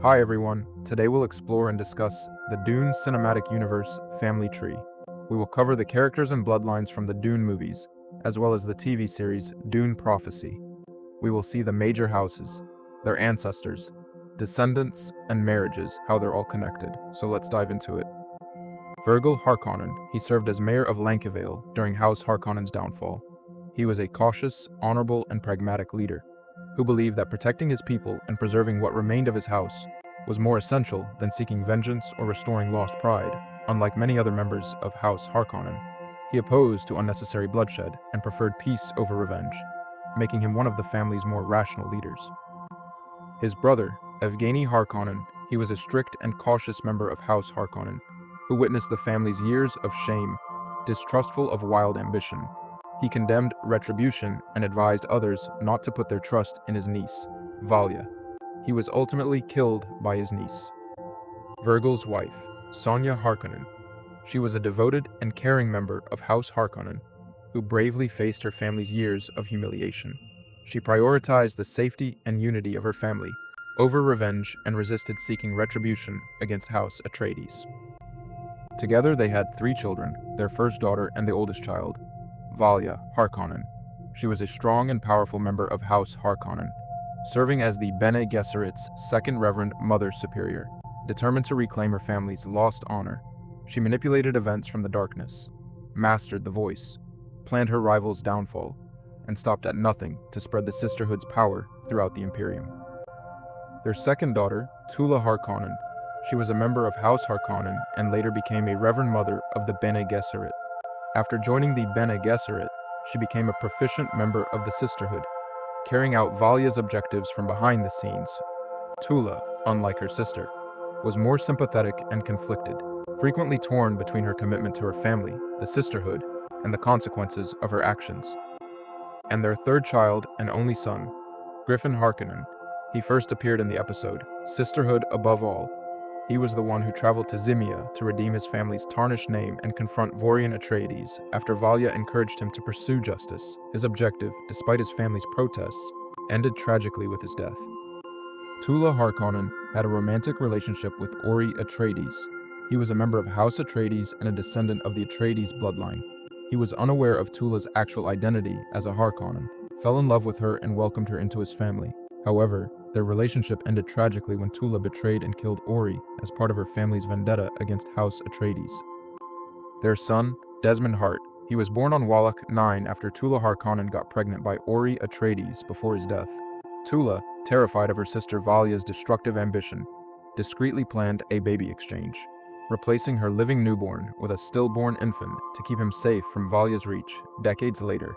Hi everyone, today we'll explore and discuss the Dune Cinematic Universe family tree. We will cover the characters and bloodlines from the Dune movies, as well as the TV series Dune Prophecy. We will see the major houses, their ancestors, descendants, and marriages, how they're all connected. So let's dive into it. Virgil Harkonnen, he served as mayor of Lankavale during House Harkonnen's downfall. He was a cautious, honorable, and pragmatic leader who believed that protecting his people and preserving what remained of his house was more essential than seeking vengeance or restoring lost pride. Unlike many other members of House Harkonnen, he opposed to unnecessary bloodshed and preferred peace over revenge, making him one of the family's more rational leaders. His brother, Evgeny Harkonnen, he was a strict and cautious member of House Harkonnen, who witnessed the family's years of shame, distrustful of wild ambition. He condemned retribution and advised others not to put their trust in his niece, Valia. He was ultimately killed by his niece. Virgil's wife, Sonya Harkonnen. She was a devoted and caring member of House Harkonnen, who bravely faced her family's years of humiliation. She prioritized the safety and unity of her family over revenge and resisted seeking retribution against House Atreides. Together they had 3 children, their first daughter and the oldest child, Valia Harkonnen. She was a strong and powerful member of House Harkonnen, serving as the Bene Gesserit's second Reverend Mother Superior. Determined to reclaim her family's lost honor, she manipulated events from the darkness, mastered the voice, planned her rival's downfall, and stopped at nothing to spread the sisterhood's power throughout the Imperium. Their second daughter, Tula Harkonnen, she was a member of House Harkonnen and later became a Reverend Mother of the Bene Gesserit. After joining the Bene Gesserit, she became a proficient member of the Sisterhood, carrying out Valia's objectives from behind the scenes. Tula, unlike her sister, was more sympathetic and conflicted, frequently torn between her commitment to her family, the Sisterhood, and the consequences of her actions. And their third child and only son, Griffin Harkonnen, he first appeared in the episode Sisterhood Above All. He was the one who traveled to Zimia to redeem his family's tarnished name and confront Vorian Atreides after Valia encouraged him to pursue justice. His objective, despite his family's protests, ended tragically with his death. Tula Harkonnen had a romantic relationship with Ori Atreides. He was a member of House Atreides and a descendant of the Atreides bloodline. He was unaware of Tula's actual identity as a Harkonnen, fell in love with her and welcomed her into his family. However, their relationship ended tragically when Tula betrayed and killed Ori as part of her family's vendetta against House Atreides. Their son, Desmond Hart, he was born on Wallach 9 after Tula Harkonnen got pregnant by Ori Atreides before his death. Tula, terrified of her sister Valia's destructive ambition, discreetly planned a baby exchange, replacing her living newborn with a stillborn infant to keep him safe from Valia's reach. Decades later,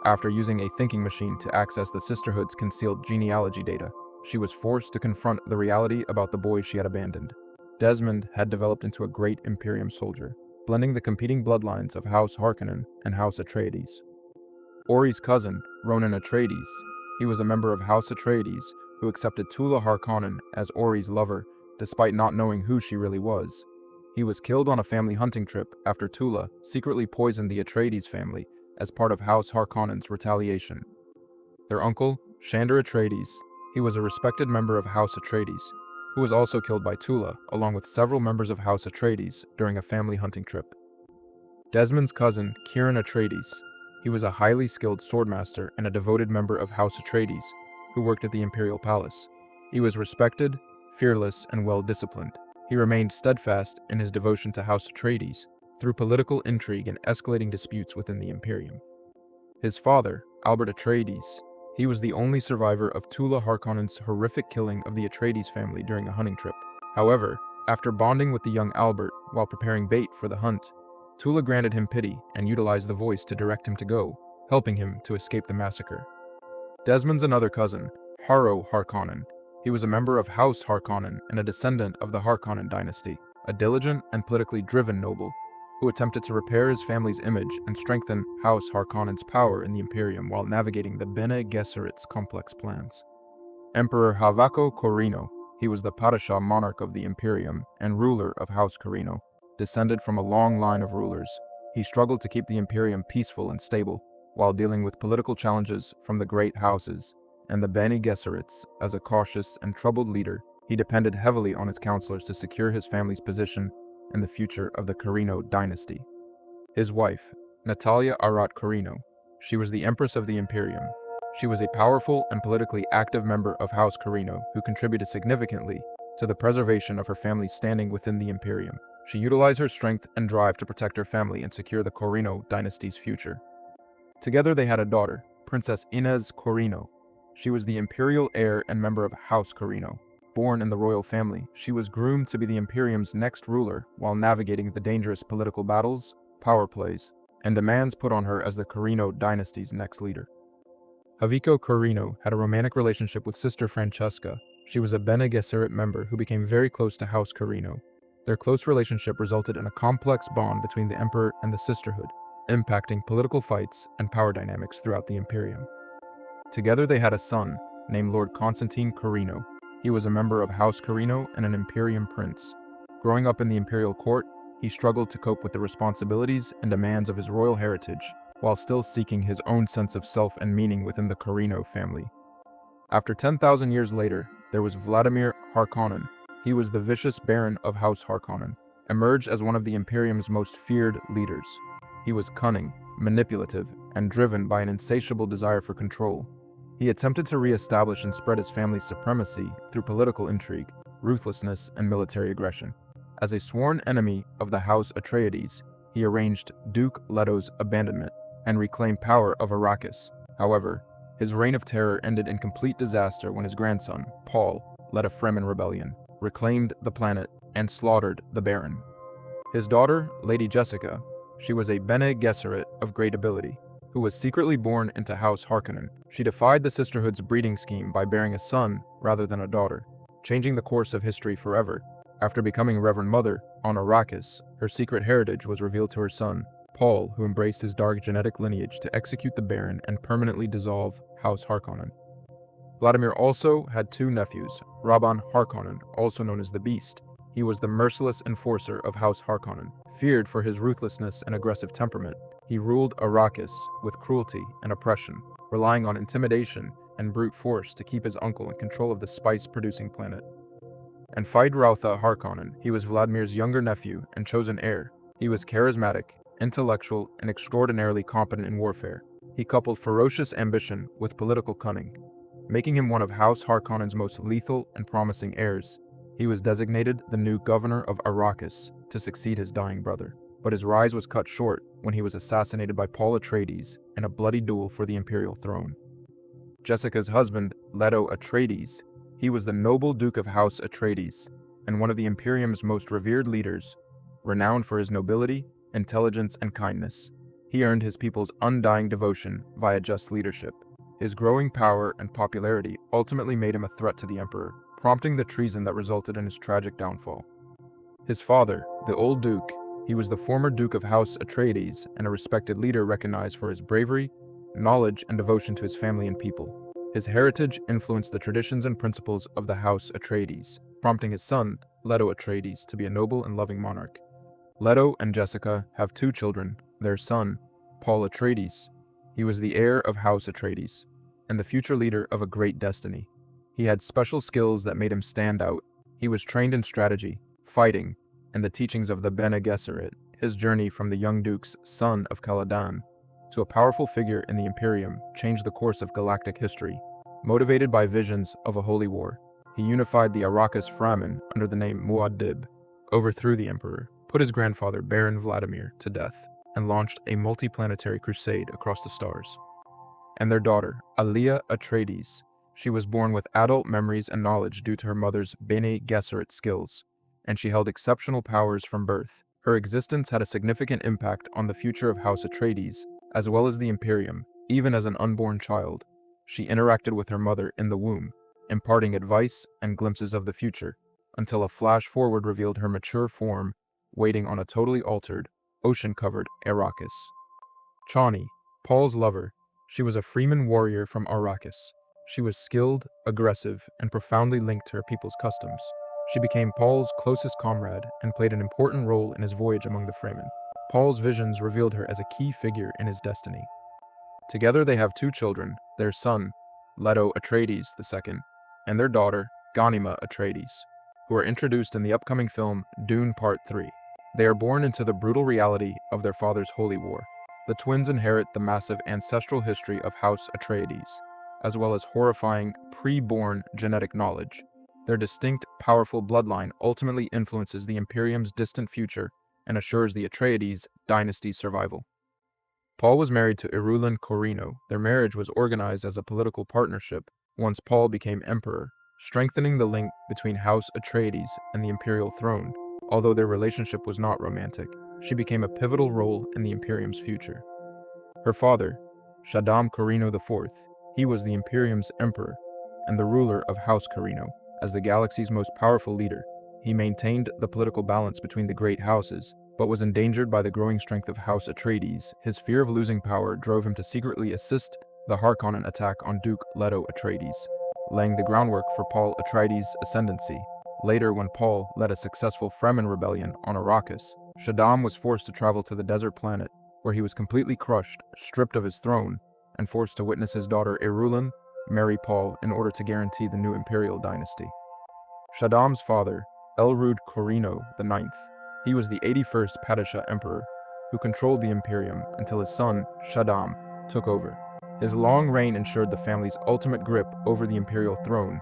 after using a thinking machine to access the Sisterhood's concealed genealogy data, she was forced to confront the reality about the boy she had abandoned. Desmond had developed into a great Imperium soldier, blending the competing bloodlines of House Harkonnen and House Atreides. Ori's cousin, Ronan Atreides, he was a member of House Atreides who accepted Tula Harkonnen as Ori's lover despite not knowing who she really was. He was killed on a family hunting trip after Tula secretly poisoned the Atreides family as part of House Harkonnen's retaliation. Their uncle, Shander Atreides, he was a respected member of House Atreides, who was also killed by Tula, along with several members of House Atreides during a family hunting trip. Desmond's cousin, Kieran Atreides, he was a highly skilled swordmaster and a devoted member of House Atreides, who worked at the Imperial Palace. He was respected, fearless, and well-disciplined. He remained steadfast in his devotion to House Atreides through political intrigue and escalating disputes within the Imperium. His father, Albert Atreides, he was the only survivor of Tula Harkonnen's horrific killing of the Atreides family during a hunting trip. However, after bonding with the young Albert while preparing bait for the hunt, Tula granted him pity and utilized the voice to direct him to go, helping him to escape the massacre. Desmond's another cousin, Haro Harkonnen, he was a member of House Harkonnen and a descendant of the Harkonnen dynasty, a diligent and politically driven noble who attempted to repair his family's image and strengthen House Harkonnen's power in the Imperium while navigating the Bene Gesserit's complex plans. Emperor Havako Corrino, he was the Padishah monarch of the Imperium and ruler of House Corrino, descended from a long line of rulers. He struggled to keep the Imperium peaceful and stable while dealing with political challenges from the great houses and the Bene Gesserits. As a cautious and troubled leader, He depended heavily on his counselors to secure his family's position in the future of the Carino dynasty. His wife, Natalia Arat Carino, she was the Empress of the Imperium. She was a powerful and politically active member of House Carino who contributed significantly to the preservation of her family's standing within the Imperium. She utilized her strength and drive to protect her family and secure the Carino dynasty's future. Together they had a daughter, Princess Inez Corino. She was the imperial heir and member of House Corino. Born in the royal family, she was groomed to be the Imperium's next ruler while navigating the dangerous political battles, power plays, and demands put on her as the Corino dynasty's next leader. Javico Corino had a romantic relationship with sister Francesca. She was a Bene Gesserit member who became very close to House Corino. Their close relationship resulted in a complex bond between the emperor and the sisterhood, impacting political fights and power dynamics throughout the Imperium. Together they had a son, named Lord Constantine Corino. He was a member of House Corino and an Imperium prince. Growing up in the imperial court, he struggled to cope with the responsibilities and demands of his royal heritage, while still seeking his own sense of self and meaning within the Corino family. After 10,000 years later, there was Vladimir Harkonnen. He was the vicious Baron of House Harkonnen, emerged as one of the Imperium's most feared leaders. He was cunning, manipulative, and driven by an insatiable desire for control. He attempted to re-establish and spread his family's supremacy through political intrigue, ruthlessness, and military aggression. As a sworn enemy of the House Atreides, he arranged Duke Leto's abandonment and reclaimed power of Arrakis. However, his reign of terror ended in complete disaster when his grandson, Paul, led a Fremen rebellion, reclaimed the planet, and slaughtered the Baron. His daughter, Lady Jessica, she was a Bene Gesserit of great ability, who was secretly born into House Harkonnen. She defied the sisterhood's breeding scheme by bearing a son rather than a daughter, changing the course of history forever. After becoming Reverend Mother on Arrakis, her secret heritage was revealed to her son, Paul, who embraced his dark genetic lineage to execute the Baron and permanently dissolve House Harkonnen. Vladimir also had two nephews, Rabban Harkonnen, also known as the Beast. He was the merciless enforcer of House Harkonnen. Feared for his ruthlessness and aggressive temperament, he ruled Arrakis with cruelty and oppression, relying on intimidation and brute force to keep his uncle in control of the spice-producing planet. And Feyd-Rautha Harkonnen, he was Vladimir's younger nephew and chosen heir. He was charismatic, intellectual, and extraordinarily competent in warfare. He coupled ferocious ambition with political cunning, making him one of House Harkonnen's most lethal and promising heirs. He was designated the new governor of Arrakis to succeed his dying brother, but his rise was cut short when he was assassinated by Paul Atreides in a bloody duel for the imperial throne. Jessica's husband, Leto Atreides, he was the noble Duke of House Atreides and one of the Imperium's most revered leaders, renowned for his nobility, intelligence, and kindness. He earned his people's undying devotion via just leadership. His growing power and popularity ultimately made him a threat to the Emperor, prompting the treason that resulted in his tragic downfall. His father, the old Duke, he was the former Duke of House Atreides and a respected leader recognized for his bravery, knowledge, and devotion to his family and people. His heritage influenced the traditions and principles of the House Atreides, prompting his son, Leto Atreides, to be a noble and loving monarch. Leto and Jessica have two children, their son, Paul Atreides. He was the heir of House Atreides and the future leader of a great destiny. He had special skills that made him stand out. He was trained in strategy, fighting, and the teachings of the Bene Gesserit. His journey from the young duke's son of Caladan to a powerful figure in the Imperium changed the course of galactic history. Motivated by visions of a holy war, he unified the Arrakis Fremen under the name Muad'Dib, overthrew the Emperor, put his grandfather Baron Vladimir to death, and launched a multi-planetary crusade across the stars. And their daughter, Alia Atreides, she was born with adult memories and knowledge due to her mother's Bene Gesserit skills, and she held exceptional powers from birth. Her existence had a significant impact on the future of House Atreides, as well as the Imperium. Even as an unborn child, she interacted with her mother in the womb, imparting advice and glimpses of the future, until a flash-forward revealed her mature form, waiting on a totally altered, ocean-covered Arrakis. Chani, Paul's lover, she was a Fremen warrior from Arrakis. She was skilled, aggressive, and profoundly linked to her people's customs. She became Paul's closest comrade and played an important role in his voyage among the Fremen. Paul's visions revealed her as a key figure in his destiny. Together they have two children, their son, Leto Atreides II, and their daughter, Ghanima Atreides, who are introduced in the upcoming film Dune Part 3. They are born into the brutal reality of their father's holy war. The twins inherit the massive ancestral history of House Atreides, as well as horrifying pre-born genetic knowledge. Their distinct, powerful bloodline ultimately influences the Imperium's distant future and assures the Atreides dynasty's survival. Paul was married to Irulan Corrino. Their marriage was organized as a political partnership once Paul became emperor, strengthening the link between House Atreides and the imperial throne. Although their relationship was not romantic, she became a pivotal role in the Imperium's future. Her father, Shaddam Corrino IV, he was the Imperium's emperor and the ruler of House Corrino. As the galaxy's most powerful leader, he maintained the political balance between the great houses, but was endangered by the growing strength of House Atreides. His fear of losing power drove him to secretly assist the Harkonnen attack on Duke Leto Atreides, laying the groundwork for Paul Atreides' ascendancy. Later, when Paul led a successful Fremen rebellion on Arrakis, Shaddam was forced to travel to the desert planet, where he was completely crushed, stripped of his throne, and forced to witness his daughter Irulan marry Paul in order to guarantee the new imperial dynasty. Shaddam's father, Elrud Corrino IX, he was the 81st Padishah emperor, who controlled the Imperium until his son, Shaddam, took over. His long reign ensured the family's ultimate grip over the imperial throne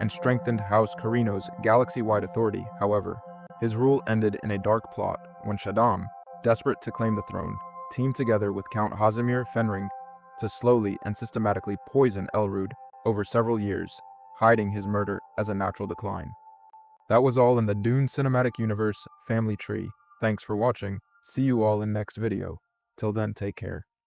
and strengthened House Corrino's galaxy-wide authority. However, his rule ended in a dark plot when Shaddam, desperate to claim the throne, teamed together with Count Hazimir Fenring to slowly and systematically poison Elrud over several years, hiding his murder as a natural decline. That was all in the Dune Cinematic Universe family tree. Thanks for watching. See you all in next video. Till then, take care.